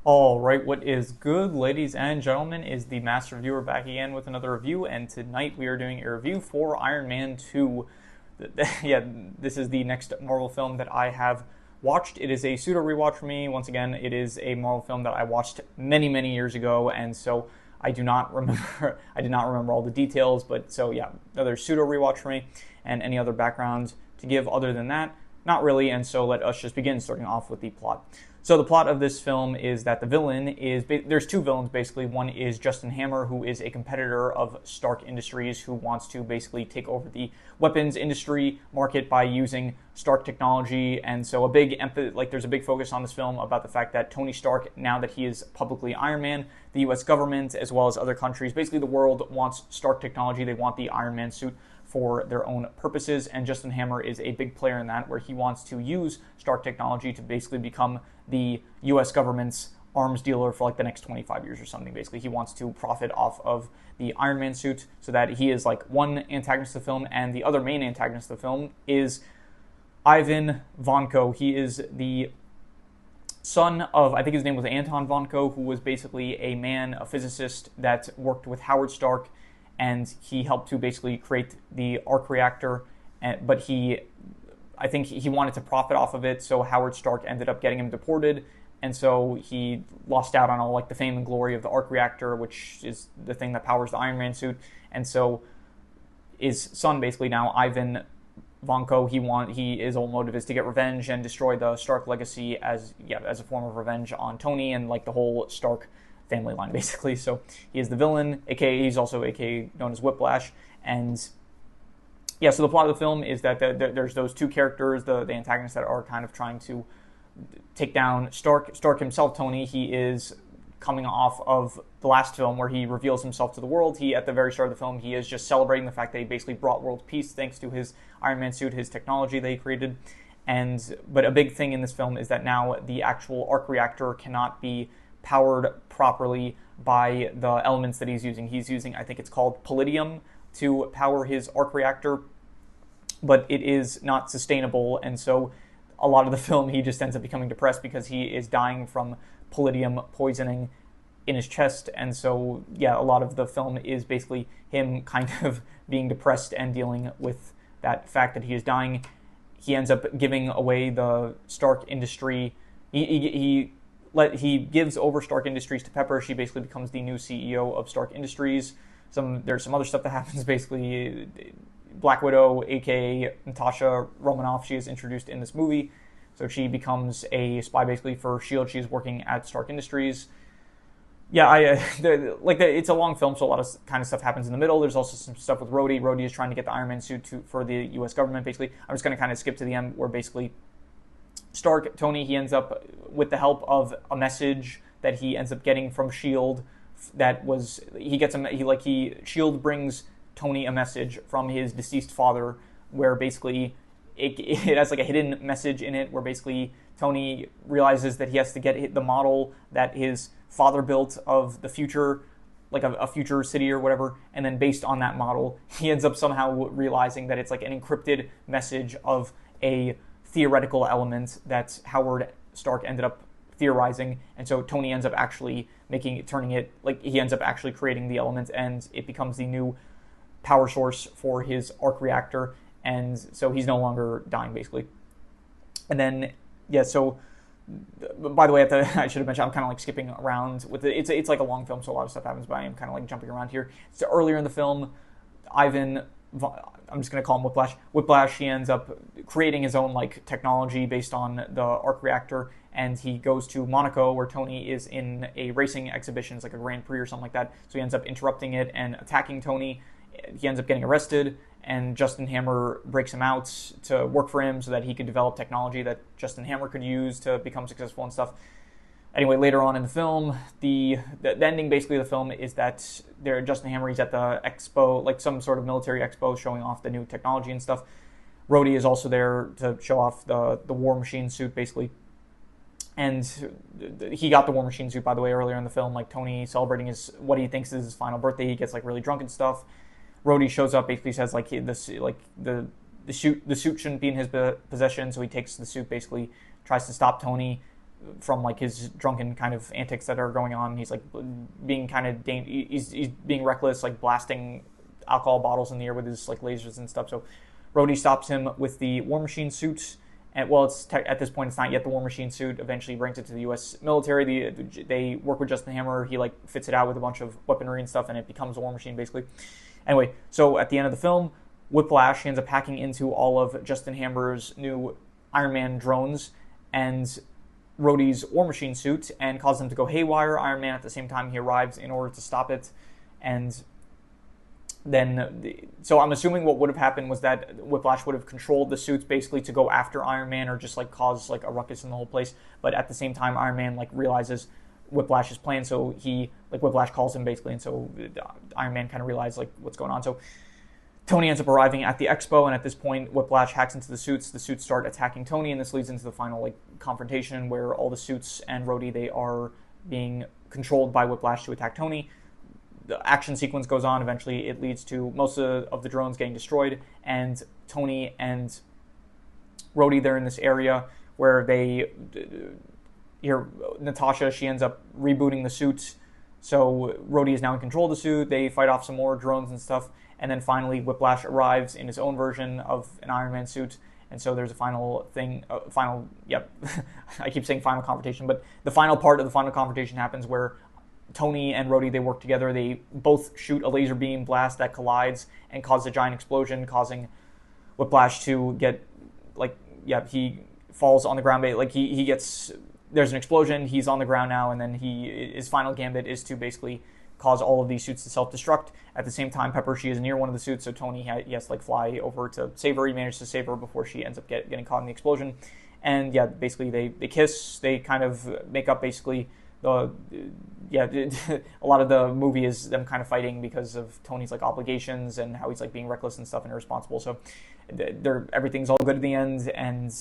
All right, what is good, ladies and gentlemen, is the Master Reviewer back again with another review, and tonight we are doing a review for Iron Man 2. Yeah, this is the next Marvel film that I have watched. It is a pseudo rewatch for me. Once again, it is a Marvel film that I watched many, many years ago, and so I do not remember. I did not remember all the details, but so yeah, another pseudo rewatch for me, and any other background to give other than that, not really. And so let us just begin, starting off with the plot. So the plot of this film is that the villain is, there's two villains basically. One is Justin Hammer, who is a competitor of Stark Industries, who wants to basically take over the weapons industry market by using Stark technology. And so there's a big focus on this film about the fact that Tony Stark, now that he is publicly Iron Man, the US government as well as other countries, basically the world, wants Stark technology. They want the Iron Man suit for their own purposes, and Justin Hammer is a big player in that, where he wants to use Stark technology to basically become the US government's arms dealer for like the next 25 years or something. Basically, he wants to profit off of the Iron Man suit, so that he is like one antagonist of the film, and the other main antagonist of the film is Ivan Vanko. He is the son of, I think his name was Anton Vanko, who was basically a physicist that worked with Howard Stark, and he helped to basically create the arc reactor, but I think he wanted to profit off of it, so Howard Stark ended up getting him deported, and so he lost out on all like the fame and glory of the arc reactor, which is the thing that powers the Iron Man suit. And so his son, basically now Ivan Vanko, his whole motive is to get revenge and destroy the Stark legacy as a form of revenge on Tony and like the whole Stark family line, basically. So he is the villain, aka he's also aka known as Whiplash. And yeah, so the plot of the film is that there's those two characters, the antagonists, that are kind of trying to take down Stark. Stark himself, Tony, he is coming off of the last film where he reveals himself to the world. At the very start of the film, he is just celebrating the fact that he basically brought world peace thanks to his Iron Man suit, his technology that he created. But a big thing in this film is that now the actual arc reactor cannot be powered properly by the elements that he's using. He's using, I think it's called palladium, to power his arc reactor, but it is not sustainable, and so a lot of the film he just ends up becoming depressed because he is dying from palladium poisoning in his chest. And so yeah, a lot of the film is basically him kind of being depressed and dealing with that fact that he is dying. He ends up giving away the Stark industry. He gives over Stark Industries to Pepper. She basically becomes the new CEO of Stark Industries. There's some other stuff that happens. Basically, Black Widow, aka Natasha Romanoff, she is introduced in this movie. So she becomes a spy basically for S.H.I.E.L.D. She's working at Stark Industries. Yeah, it's a long film, so a lot of kind of stuff happens in the middle. There's also some stuff with Rhodey. Rhodey is trying to get the Iron Man suit for the U.S. government, basically. I'm just going to kind of skip to the end, where basically Tony, he ends up, with the help of a message that he ends up getting from S.H.I.E.L.D. S.H.I.E.L.D. brings Tony a message from his deceased father, where basically it has like a hidden message in it, where basically Tony realizes that he has to get the model that his father built of the future, like a future city or whatever, and then based on that model, he ends up somehow realizing that it's like an encrypted message of a theoretical element that Howard Stark ended up theorizing, and so Tony ends up actually he ends up actually creating the element, and it becomes the new power source for his arc reactor, and so he's no longer dying, basically. And then, yeah, so, by the way, I should have mentioned, I'm kind of like skipping around with it. It's like a long film, so a lot of stuff happens, but I am kind of like jumping around here. So earlier in the film, I'm just going to call him Whiplash. Whiplash, he ends up creating his own like technology based on the arc reactor, and he goes to Monaco, where Tony is in a racing exhibition. It's like a Grand Prix or something like that. So he ends up interrupting it and attacking Tony. He ends up getting arrested, and Justin Hammer breaks him out to work for him so that he could develop technology that Justin Hammer could use to become successful and stuff. Anyway, later on in the film, the ending basically of the film is that Justin Hammer, he's at the expo, like some sort of military expo, showing off the new technology and stuff. Rhodey is also there to show off the War Machine suit, basically. And he got the War Machine suit, by the way, earlier in the film. Like Tony celebrating what he thinks is his final birthday, he gets like really drunk and stuff. Rhodey shows up, basically says like the suit shouldn't be in his possession, so he takes the suit, basically tries to stop Tony. from like his drunken kind of antics that are going on. He's like being kind of he's being reckless, like blasting alcohol bottles in the air with his like lasers and stuff. So Rhodey stops him with the War Machine suit. And, well, at this point, it's not yet the War Machine suit. Eventually brings it to the U.S. military. They work with Justin Hammer. He like fits it out with a bunch of weaponry and stuff, and it becomes a War Machine, basically. Anyway, so at the end of the film, Whiplash ends up hacking into all of Justin Hammer's new Iron Man drones and Rhodey's War Machine suit and causes them to go haywire. Iron Man, at the same time, he arrives in order to stop it. And then, so I'm assuming what would have happened was that Whiplash would have controlled the suits basically to go after Iron Man or just like cause like a ruckus in the whole place. But at the same time, Iron Man like realizes Whiplash's plan, so he like Whiplash calls him basically, and so Iron Man kind of realizes like what's going on. So Tony ends up arriving at the expo, and at this point, Whiplash hacks into the suits. The suits start attacking Tony, and this leads into the final like confrontation where all the suits and Rhodey, they are being controlled by Whiplash to attack Tony. The action sequence goes on. Eventually, it leads to most of the drones getting destroyed, and Tony and Rhodey, they're in this area where they hear Natasha. She ends up rebooting the suit, so Rhodey is now in control of the suit. They fight off some more drones and stuff, and then finally Whiplash arrives in his own version of an Iron Man suit. And so there's a final thing, I keep saying final confrontation, but the final part of the final confrontation happens where Tony and Rhodey, they work together. They both shoot a laser beam blast that collides and causes a giant explosion, causing Whiplash to get, he falls on the ground. He gets, there's an explosion, he's on the ground now, and then his final gambit is to basically cause all of these suits to self-destruct. At the same time, Pepper, she is near one of the suits, so Tony he has to fly over to save her. He manages to save her before she ends up getting caught in the explosion. And basically they kiss, they kind of make up basically a lot of the movie is them kind of fighting because of Tony's obligations and how he's being reckless and stuff and irresponsible. So everything's all good at the end, and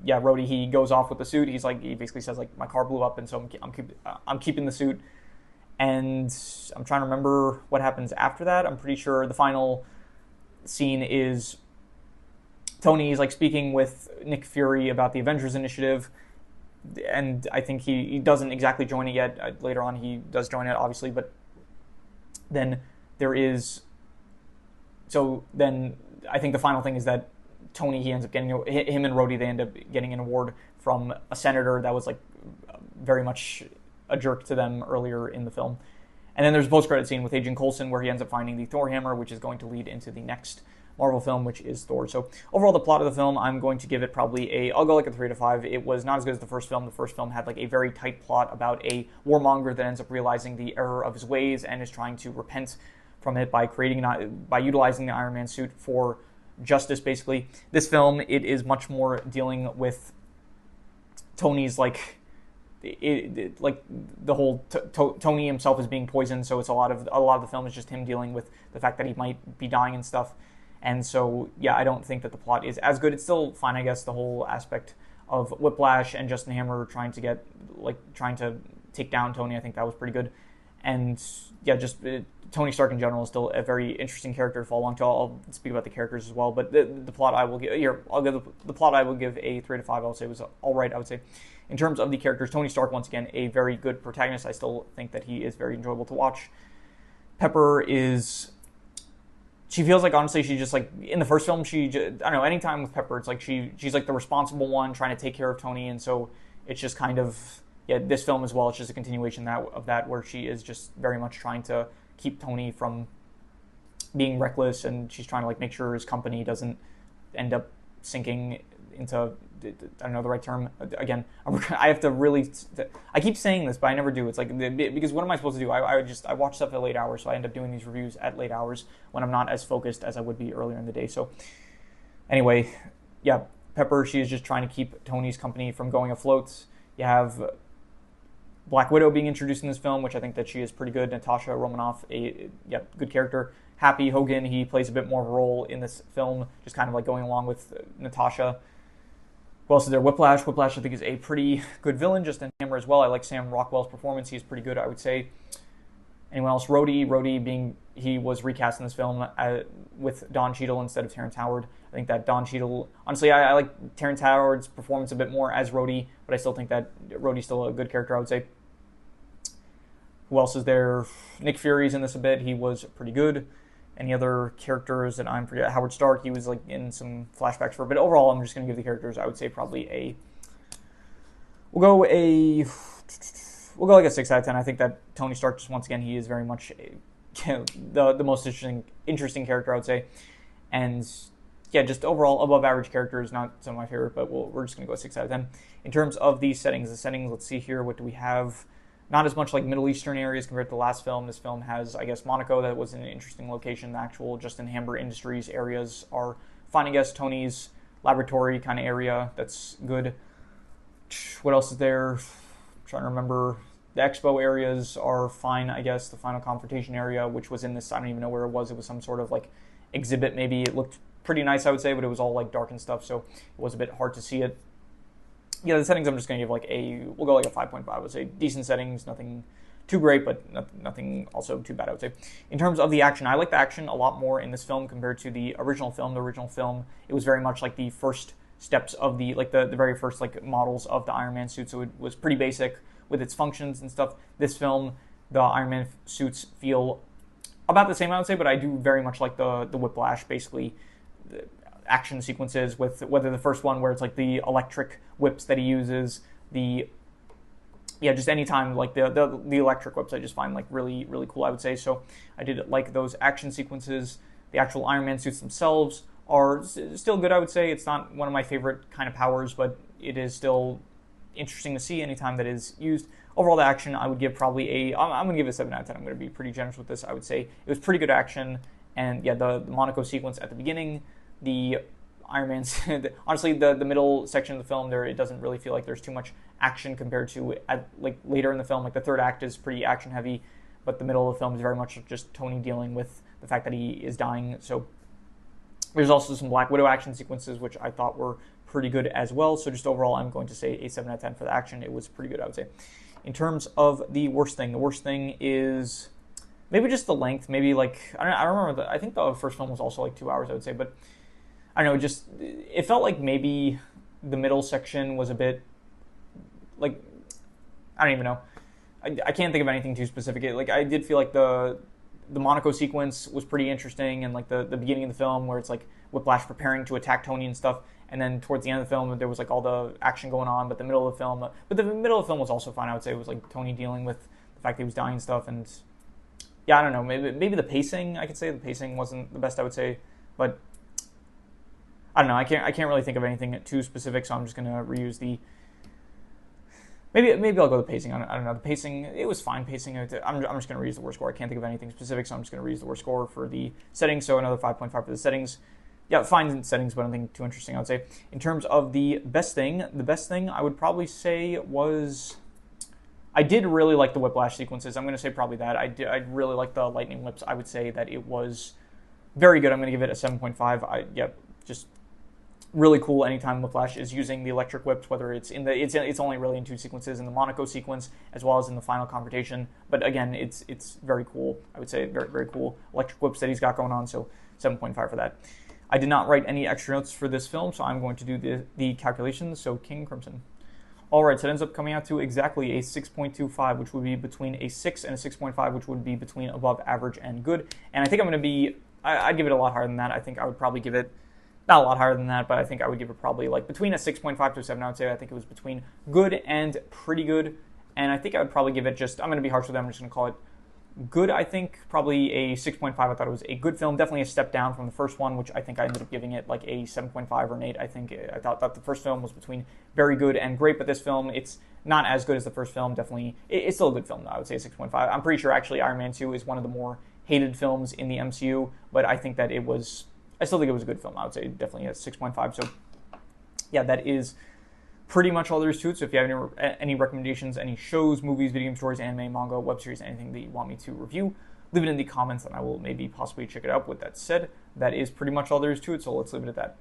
Rhodey, he goes off with the suit. He basically says my car blew up, and so I'm keeping the suit. And I'm trying to remember what happens after that. I'm pretty sure the final scene is Tony is speaking with Nick Fury about the Avengers Initiative. And I think he doesn't exactly join it yet. Later on, he does join it, obviously. But then there is... So then I think the final thing is that Tony, he ends up getting... Him and Rhodey, they end up getting an award from a senator that was very much a jerk to them earlier in the film. And then there's a post-credit scene with Agent Coulson where he ends up finding the Thor hammer, which is going to lead into the next Marvel film, which is Thor. So overall, the plot of the film, I'm going to give it probably I'll go a 3 to 5. It was not as good as the first film. The first film had a very tight plot about a warmonger that ends up realizing the error of his ways and is trying to repent from it by utilizing the Iron Man suit for justice, basically. This film, it is much more dealing with Tony's the whole Tony himself is being poisoned, so it's a lot of the film is just him dealing with the fact that he might be dying and stuff. And so, I don't think that the plot is as good. It's still fine, I guess, the whole aspect of Whiplash and Justin Hammer trying to take down Tony. I think that was pretty good. And, Tony Stark in general is still a very interesting character to follow along to. I'll speak about the characters as well. But the plot I will give, the plot I will give a 3 to 5. I'll say was all right, I would say. In terms of the characters, Tony Stark, once again, a very good protagonist. I still think that he is very enjoyable to watch. Pepper she feels honestly, she just in the first film, I don't know, anytime with Pepper, it's she's the responsible one trying to take care of Tony, and so it's just kind of, this film as well, it's just a continuation of that where she is just very much trying to keep Tony from being reckless, and she's trying to make sure his company doesn't end up sinking into, I don't know the right term. Again, I have to really... I keep saying this, but I never do. It's because what am I supposed to do? I watch stuff at late hours, so I end up doing these reviews at late hours when I'm not as focused as I would be earlier in the day. So anyway, Pepper, she is just trying to keep Tony's company from going afloat. You have Black Widow being introduced in this film, which I think that she is pretty good. Natasha Romanoff, good character. Happy Hogan, he plays a bit more of a role in this film, just kind of going along with Natasha. Who else is there? Whiplash. Whiplash, I think, is a pretty good villain, just in Hammer as well. I like Sam Rockwell's performance. He's pretty good, I would say. Anyone else? Rhodey. Rhodey he was recast in this film with Don Cheadle instead of Terrence Howard. I think that Don Cheadle, honestly, I like Terrence Howard's performance a bit more as Rhodey, but I still think that Rhodey's still a good character, I would say. Who else is there? Nick Fury's in this a bit. He was pretty good. Any other characters that I'm forget? Howard Stark, he was like in some flashbacks for a bit. Overall, I'm just going to give the characters, I would say probably we'll go like a 6 out of 10. I think that Tony Stark, just once again, he is very much the most interesting character, I would say. And yeah, just overall above average characters, not some of my favorite, but we're just going to go 6 out of 10. In terms of the settings, let's see here, what do we have? Not as much like Middle Eastern areas compared to the last film. This film has, I guess, Monaco. That was an interesting location. The actual Justin Hamber Industries areas are fine, I guess. Tony's laboratory kind of area, that's good. What else is there? I'm trying to remember. The expo areas are fine, I guess. The final confrontation area, which was in this, I don't even know where it was. It was some sort of like exhibit maybe. It looked pretty nice, I would say, but it was all like dark and stuff, so it was a bit hard to see it. Yeah, the settings I'm just going to give like we'll go like a 5.5. I would say decent settings, nothing too great, but nothing also too bad, I would say. In terms of the action, I like the action a lot more in this film compared to the original film. The original film, it was very much like the first steps of the very first like models of the Iron Man suit, so it was pretty basic with its functions and stuff. This film, the Iron Man suits feel about the same, I would say, but I do very much like the Whiplash, basically, the action sequences, with whether the first one where it's like the electric whips that he uses, just any time like the electric whips I just find like really, really cool, I would say. So I did like those action sequences. The actual Iron Man suits themselves are still good, I would say. It's not one of my favorite kind of powers, but it is still interesting to see anytime that is used. Overall, the action, I would give probably I'm going to give it a 7 out of 10. I'm going to be pretty generous with this. I would say it was pretty good action, and yeah, the Monaco sequence at the beginning, the Iron Man's, honestly, the middle section of the film there, it doesn't really feel like there's too much action compared to like later in the film. Like the third act is pretty action heavy, but the middle of the film is very much just Tony dealing with the fact that he is dying. So there's also some Black Widow action sequences, which I thought were pretty good as well. So just overall, I'm going to say a 7 out of 10 for the action. It was pretty good, I would say. In terms of the worst thing is maybe just the length. Maybe like, I don't remember. I think the first film was also like 2 hours, I would say. But I don't know, just it felt like maybe the middle section was a bit like, I don't even know. I can't think of anything too specific. Like I did feel like the Monaco sequence was pretty interesting, and like the beginning of the film where it's like Whiplash preparing to attack Tony and stuff, and then towards the end of the film there was like all the action going on, but the middle of the film was also fine, I would say. It was like Tony dealing with the fact that he was dying and stuff, and yeah, I don't know, maybe the pacing, I could say the pacing wasn't the best, I would say, but I don't know, I can't really think of anything too specific, so I'm just gonna reuse the Maybe I'll go with pacing. I don't know. The pacing, it was fine pacing. I'm just going to reuse the worst score. I can't think of anything specific, so I'm just going to reuse the worst score for the settings. So another 5.5 for the settings. Yeah, fine settings, but nothing too interesting, I would say. In terms of the best thing I would probably say was, I did really like the Whiplash sequences. I'm going to say probably that. I really like the lightning whips. I would say that it was very good. I'm going to give it a 7.5. Just really cool anytime Whiplash is using the electric whips, whether it's it's only really in 2 sequences, in the Monaco sequence as well as in the final confrontation. But again, it's very cool. I would say very, very cool electric whips that he's got going on, so 7.5 for that. I did not write any extra notes for this film, so I'm going to do the calculations. So King Crimson. All right, so it ends up coming out to exactly a 6.25, which would be between a 6 and a 6.5, which would be between above average and good. And I think I'm going to be, I'd give it a lot higher than that. I think I would probably give it, not a lot higher than that, but I think I would give it probably like between a 6.5 to a 7, I would say. I think it was between good and pretty good. And I think I would probably give it just, I'm going to be harsh with it, I'm just going to call it good, I think. Probably a 6.5. I thought it was a good film. Definitely a step down from the first one, which I think I ended up giving it like a 7.5 or an 8. I thought that the first film was between very good and great, but this film, it's not as good as the first film. Definitely, it's still a good film, though. I would say a 6.5. I'm pretty sure, actually, Iron Man 2 is one of the more hated films in the MCU, but I think that I still think it was a good film. I would say definitely a 6.5. So, yeah, that is pretty much all there is to it. So if you have any recommendations, any shows, movies, video game stories, anime, manga, web series, anything that you want me to review, leave it in the comments and I will maybe possibly check it out. With that said, that is pretty much all there is to it. So let's leave it at that.